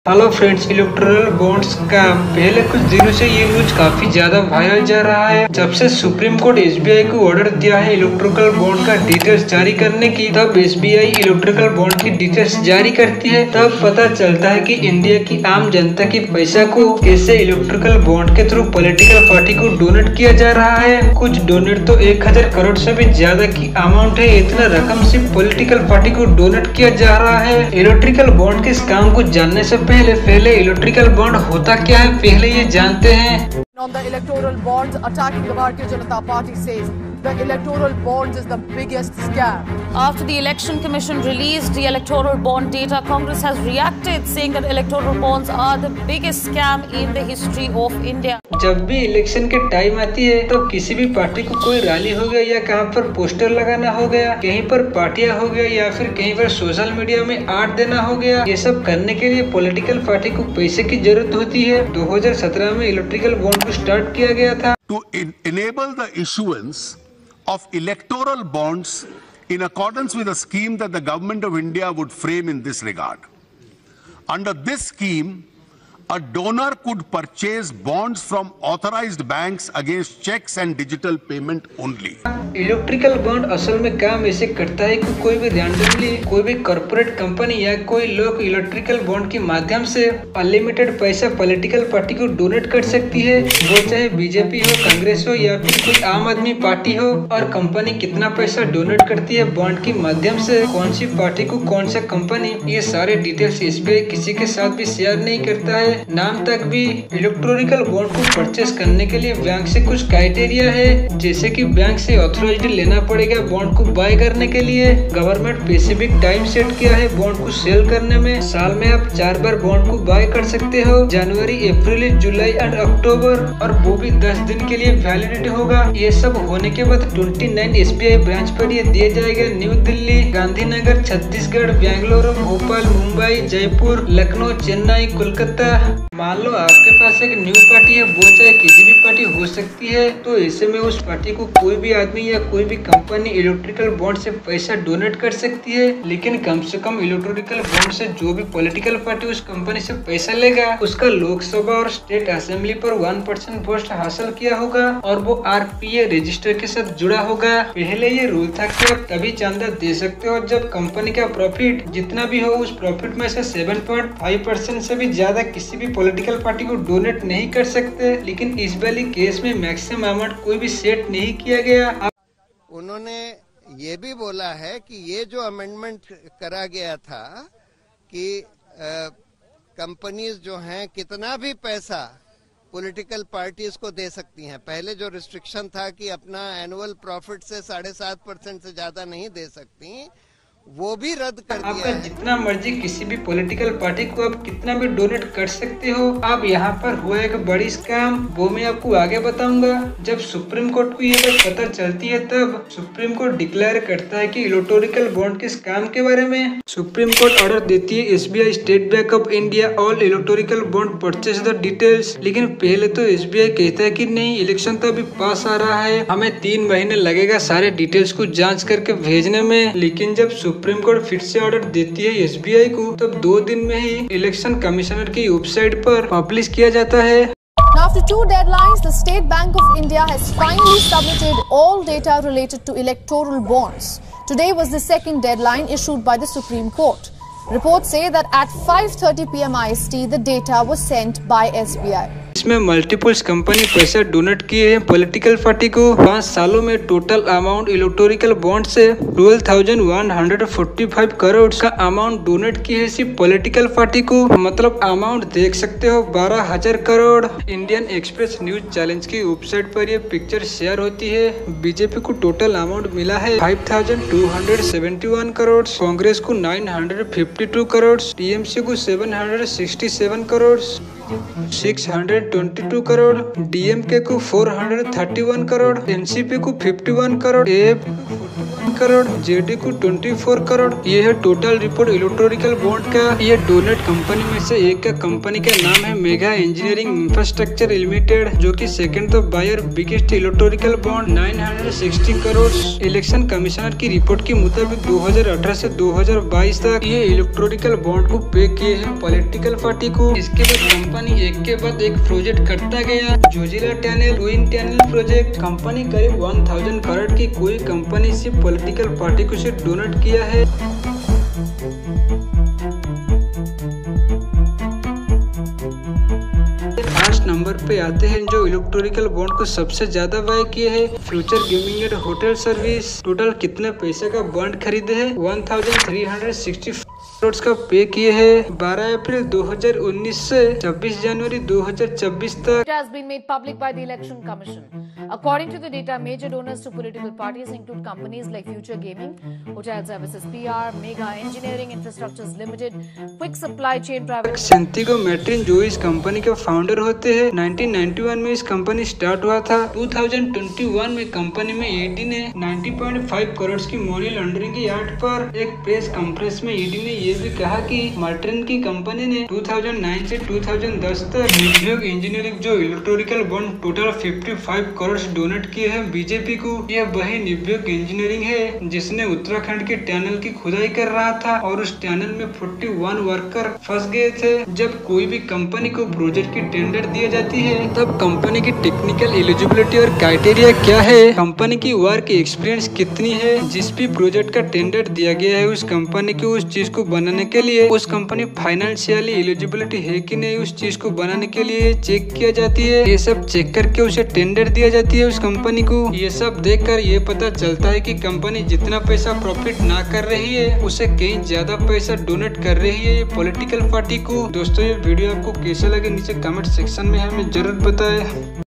Hello friends, electoral bonds का पहले कुछ दिनों से ये न्यूज काफी ज्यादा वायरल जा रहा है। जब से सुप्रीम कोर्ट एसबीआई को ऑर्डर दिया है इलेक्ट्रिकल बॉन्ड का डिटेल्स जारी करने की, तब एसबीआई इलेक्ट्रिकल बॉन्ड की डिटेल्स जारी करती है। तब पता चलता है कि इंडिया की आम जनता की पैसा को कैसे इलेक्ट्रिकल बॉन्ड के थ्रू पॉलिटिकल पार्टी को डोनेट किया जा रहा है। कुछ डोनेट तो 1000 करोड़ से भी ज्यादा की अमाउंट है। इतना रकम सिर्फ पॉलिटिकल पार्टी को डोनेट किया जा रहा है। इलेक्ट्रिकल बॉन्ड के इस काम को जानने से पहले इलेक्ट्रिकल बॉन्ड होता क्या है, पहले ये जानते हैं। On the electoral bonds, attacking the Bharatiya Janata Party says the electoral bonds is the biggest scam. After the Election Commission released the electoral bond data, Congress has reacted, saying that electoral bonds are the biggest scam in the history of India. जब भी election के time आती है तो किसी भी party को कोई रैली हो गया या कहाँ पर पोस्टर लगाना हो गया, कहीं पर पार्टियां हो गया या फिर कहीं पर सोशल मीडिया में ऐड देना हो गया, ये सब करने के लिए पॉलिटिकल पार्टी को पैसे की जरूरत होती है। 2017 में इलेक्ट्रिकल बॉन्ड को स्टार्ट किया गया था। To enable the issuance of electoral bonds in accordance with a scheme that the government of India would frame in this regard. Under this scheme, a donor could purchase bonds from authorized banks against checks and digital payment only. Electrical bond असल में काम ऐसे करता है कि कोई भी randomly कोई भी कॉर्पोरेट कंपनी या कोई लोग इलेक्ट्रिकल बॉन्ड के माध्यम से अनलिमिटेड पैसा पॉलिटिकल पार्टी को डोनेट कर सकती है। वो चाहे बीजेपी हो, कांग्रेस हो या फिर कोई आम आदमी पार्टी हो। और कंपनी कितना पैसा डोनेट करती है बॉन्ड के माध्यम से, कौन सी पार्टी को कौन सा कंपनी, ये सारे डिटेल्स एसबीआई किसी के साथ भी शेयर नहीं करता है। नाम तक भी इलेक्ट्रिकल बॉन्ड को परचेस करने के लिए बैंक से कुछ क्राइटेरिया है, जैसे कि बैंक से ऑथराइज्ड लेना पड़ेगा बॉन्ड को बाय करने के लिए। गवर्नमेंट स्पेसिफिक टाइम सेट किया है बॉन्ड को सेल करने में। साल में आप 4 बार बॉन्ड को बाय कर सकते हो, जनवरी, अप्रैल, जुलाई एंड अक्टूबर, और वो भी 10 दिन के लिए वैलिडिटी होगा। ये सब होने के बाद 29 एसबीआई ब्रांच पर ये दिया जाएगा। न्यू दिल्ली, गांधीनगर, छत्तीसगढ़, बेंगलुरु, भोपाल, मुंबई, जयपुर, लखनऊ, चेन्नई, कोलकाता। मान लो आपके पास एक न्यू पार्टी है, वो चाहे किसी भी पार्टी हो सकती है, तो ऐसे में उस पार्टी को कोई भी आदमी या कोई भी कंपनी इलेक्ट्रिकल बॉन्ड से पैसा डोनेट कर सकती है। लेकिन कम से कम इलेक्ट्रिकल बॉन्ड से जो भी पॉलिटिकल पार्टी उस कंपनी से पैसा लेगा, उसका लोकसभा और स्टेट असेंबली पर 1% वोट हासिल किया होगा और वो आरपीए रजिस्टर के साथ जुड़ा होगा। पहले ये रूल था कि आप तभी चंदा दे सकते हो जब कंपनी का प्रॉफिट जितना भी हो, उस प्रॉफिट में से 7.5% से भी ज्यादा किसी भी पॉलिटिकल पार्टी को डोनेट नहीं कर सकते। लेकिन इस वाली केस में मैक्सिमम अमाउंट कोई भी सेट नहीं किया गया। उन्होंने ये भी बोला है कि ये जो अमेंडमेंट करा गया था कि कंपनीज जो हैं कितना भी पैसा पॉलिटिकल पार्टीज को दे सकती हैं। पहले जो रिस्ट्रिक्शन था कि अपना एनुअल प्रॉफिट से 7.5% से ज्यादा नहीं दे सकती, वो भी रद्द कर दिया आपका है। जितना मर्जी किसी भी पॉलिटिकल पार्टी को आप कितना भी डोनेट कर सकते हो। अब यहाँ पर हुआ एक बड़ी स्कैम, वो मैं आपको आगे बताऊंगा। जब सुप्रीम कोर्ट को ये बात पता चलती है, तब सुप्रीम कोर्ट डिक्लेयर करता है कि इलेक्ट्रिकल बॉन्ड के स्कैम के बारे में। सुप्रीम कोर्ट ऑर्डर देती है SBI, state bank of India, all electrical bond purchase the details. लेकिन पहले तो एसबीआई कहता है कि नहीं, इलेक्शन तो अभी पास आ रहा है, हमें 3 महीने लगेगा सारे डिटेल्स को जाँच करके भेजने में। लेकिन जब सुप्रीम कोर्ट फिर से ऑर्डर देती है एसबीआई को, तब 2 दिन में ही इलेक्शन कमिश्नर की वेबसाइट पर पब्लिश किया जाता है। After 2 deadlines, the State Bank of India has finally submitted all data related to electoral bonds. Today was the second deadline issued by the Supreme Court. Reports say that at 5:30 p.m. IST, the data was sent by SBI. इसमें multiples company पैसा donate किए हैं political party को। 5 सालों में total amount electrical bond से 12,145 करोड़ का amount donate किए है सिर्फ पॉलिटिकल पार्टी को। मतलब अमाउंट देख सकते हो, 12,000 crore. Indian express news challenge की वेबसाइट पर ये पिक्चर शेयर होती है। बीजेपी को टोटल अमाउंट मिला है 5,271 करोड़, कांग्रेस को 952 करोड़, टीएमसी को 767 करोड़, 622 करोड़, डीएमके को 431 करोड़, एनसीपी को 51 करोड़, एएफपी को 41 करोड़, जेडीयू 24 करोड़। ये है टोटल रिपोर्ट इलेक्टोरल बॉन्ड का। ये डोनेट कंपनी में से एक का कंपनी का नाम है मेगा इंजीनियरिंग इंफ्रास्ट्रक्चर लिमिटेड, जो कि सेकंड तो buyer biggest electoral bond 960 crore. Election commissioner की रिपोर्ट के मुताबिक 2018 से 2022 तक ये इलेक्टोरल बॉन्ड को पे किए हैं पॉलिटिकल पार्टी को। इसके बाद कंपनी एक के बाद एक प्रोजेक्ट करता गया। Zoji La tunnel, wind tunnel project. Company करीब 1000 करोड़ की कोई कंपनी सिर्फ पॉलिटिकल पार्टी को सिर्फ डोनेट किया है। फर्स्ट नंबर पे आते हैं जो इलेक्टोरल बॉन्ड को सबसे ज्यादा बाय किए हैं, future gaming and hotel service. Total कितने पैसे का बॉन्ड खरीदे हैं? 1360 करोड़ का पे किए हैं 12 अप्रैल 2019 से 26 जनवरी 2024 तक। It has been made public by the Election Commission. According to the data, major donors to political parties include companies like Future Gaming, Hotel Services PR, Mega Engineering Infrastructures Limited, Quick Supply Chain Private। सेंटिगो मैट्रिन जो इस company के founder होते हैं, 1991 में इस company start हुआ था। 2021 में कंपनी में ईडी ने 90.5 करोड़ की मनी लॉन्ड्रिंग की यार्ड पर एक प्रेस कॉन्फ्रेंस में ईडी ने ये भी कहा कि मैट्रिन की कंपनी ने 2009 से 2010 तक निव्योग इंजीनियरिंग जो electoral bond total 55 crore donate किए हैं बीजेपी को। यह वही निव्योग इंजीनियरिंग है जिसने उत्तराखंड के टनल की खुदाई कर रहा था और उस टनल में 41 वर्कर फंस गए थे। जब कोई भी कंपनी को प्रोजेक्ट की टेंडर दी जाती है तब कंपनी की टेक्निकल एलिजिबिलिटी और क्राइटेरिया क्या है, कंपनी की वर्क एक्सपीरियंस कितनी है, जिस भी प्रोजेक्ट का टेंडर दिया गया है उस कंपनी को उस चीज को बनाने के लिए उस कंपनी फाइनेंशियली एलिजिबिलिटी है कि नहीं, उस चीज को बनाने के लिए चेक किया जाती है। ये सब चेक करके उसे टेंडर दिया जाती है उस कंपनी को। ये सब देखकर ये पता चलता है कि कंपनी जितना पैसा प्रॉफिट ना कर रही है उसे कहीं ज्यादा पैसा डोनेट कर रही है पॉलिटिकल पार्टी को। दोस्तों ये वीडियो आपको कैसा लगे नीचे कमेंट सेक्शन में हमें जरूर बताएं।